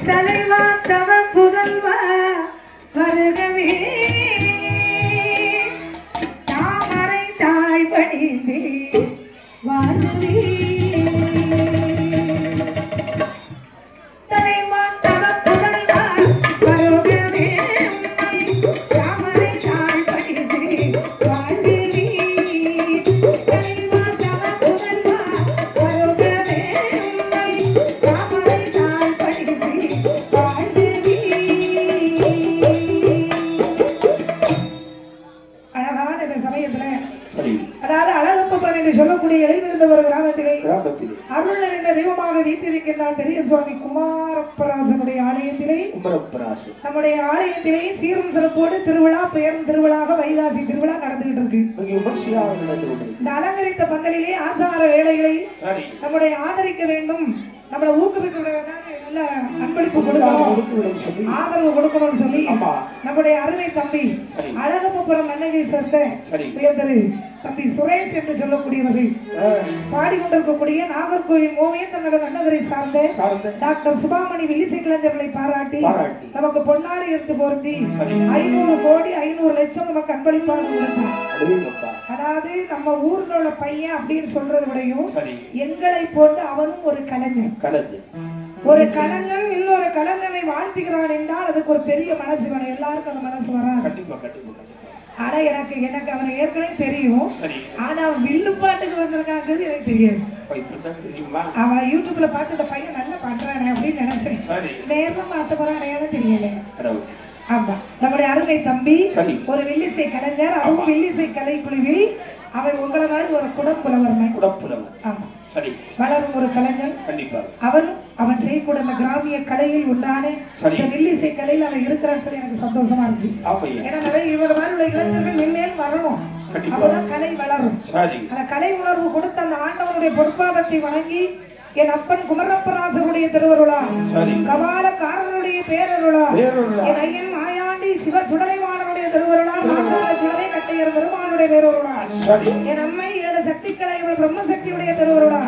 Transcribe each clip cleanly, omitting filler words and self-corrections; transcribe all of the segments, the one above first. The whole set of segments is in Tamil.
தலைவா தவ புதல்வா வருகவே தாமரை தாய் பணிந்தே வாழ்வே தலைவா தவ புதல்வா வருகவே தாமரை தாய் பணிந்தே வாழ்வே தலைவா தவ புதல்வா வருகவே தாமரை தாய் பணிந்தே வாழ்வே. அழகான இந்த சமயத்துல அதாவது அழகப்பன் என்று சொல்லக்கூடிய எழுந்திருந்த ஒரு கிராமத்திலே அருள் நிறைந்த தெய்வமாக வீட்டிருக்கின்றார் பெரிய சுவாமி குமாரப்பராசனுடைய ஆலயத்திலே நம்முடைய ஆலயத்திலே சீரும் சிறப்போடு திருவிழா பெயரும் திருவிழாக வைகாசி திருவிழா நடந்துகிட்டு இருக்கு. இந்த அலங்கரித்த பந்தலிலே ஆசார வேலைகளை நம்முடைய ஆதரிக்க வேண்டும், நம்மளை ஊக்குவிக்க நல்ல அன்பளிப்பு கொடுக்கணும், ஆதரவு கொடுக்கணும்னு சொல்லி நம்முடைய அருமை தம்பி அழகப்பபுரம் மன்னகை சேர்ந்த உயர்ந்தரு தம்பி சுரேஷ் என்று சொல்லக்கூடியவர்கள் பாடிக்கொண்டிருக்கக்கூடிய நாகர்கோவில் மோவேந்தநகர் அண்ணவரை சார்ந்த டாக்டர் சுபாமணி வில்லிசை கலைஞர்களை பாராட்டி நமக்கு பொன்னாடை எடுத்து பொருத்தி 500 கோடி 500 லட்சம் நமக்கு அன்பளிப்பாக கொடுத்தார். அதாவது நம்ம ஊர்ல உள்ள பையன் அப்படின்னு சொல்றதை விடையும் எங்களை போட்டு அவனும் ஒரு கலைஞர், ஒரு கலைஞன் இன்னொரு கலைஞனை வாழ்த்துகிறான் என்றால் அதுக்கு ஒரு பெரிய மனசு வேணும். எல்லாருக்கும் அந்த மனசு வராது. ஆனா எனக்கு அவனை ஏற்கனவே தெரியும். ஆனா அவன் வில்லுப்பாட்டுக்கு வந்திருக்காங்கிறது எனக்கு தெரியாது. அவன் யூடியூப்ல பார்த்து இந்த பையன் நல்லா பண்றானே அப்படின்னு நினைச்சேன். நேரம் பார்த்த போறானே தெரியல. ஆமா, நம்முடைய அருமை தம்பி ஒரு வில்லிசை கலைஞர், அவங்க வில்லிசை கலைக்குழுவில் அவன் உங்களை மாதிரி ஒரு குடப்புலவர் வளரும் ஒரு கலைஞர். அவன் செய்யக்கூடிய அந்த கிராமிய கலையில் உண்டான வில்லிசை கலையில் அவன் இருக்கிறான்னு சொல்லி எனக்கு சந்தோஷமா இருக்கு. ஏன்னா நிறைய இவர் மாதிரி உள்ள இளைஞர்கள் மென்மேல் வரணும், அப்பதான் கலை வளரும். அந்த கலை உணர்வு கொடுத்த அந்த ஆண்டவனுடைய பொற்பாதத்தை வணங்கி என் அப்பன் குமரப்பராசருடைய திருவருளா, கபாலக்காரருடைய பேரருளா, என் ஐயன் மாயாண்டி சிவ சுடலைவாளனுடைய திருவருளா, மாதாள சுடலை கட்டையர் பெருமானுடைய பேரருளா, என் அம்மை 7 சக்திகளை பிரம்மசக்தியுடைய திருவருளா,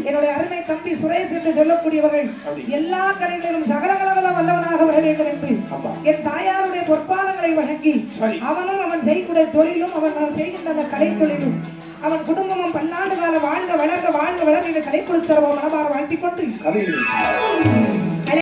என்னுடைய அருமை தம்பி சுரேஷ் என்று சொல்லக்கூடியவர்கள் எல்லா கலைகளிலும் சகலகலவல வல்லவனாக வர வேண்டும் என்று என் தாயாருடைய பொற்பாதங்களை வணங்கி அவனும் அவன் செய்யக்கூடிய தொழிலும் அவன் செய்கின்ற அந்த கலை தொழிலும் அவன் குடும்பமும் பல்லாண்டு கால வாழ்க வளர்க வாழ்க வளர் என்ற கலைக்குழு சிறப்பாக மனமாற வாழ்த்திக் கொண்டு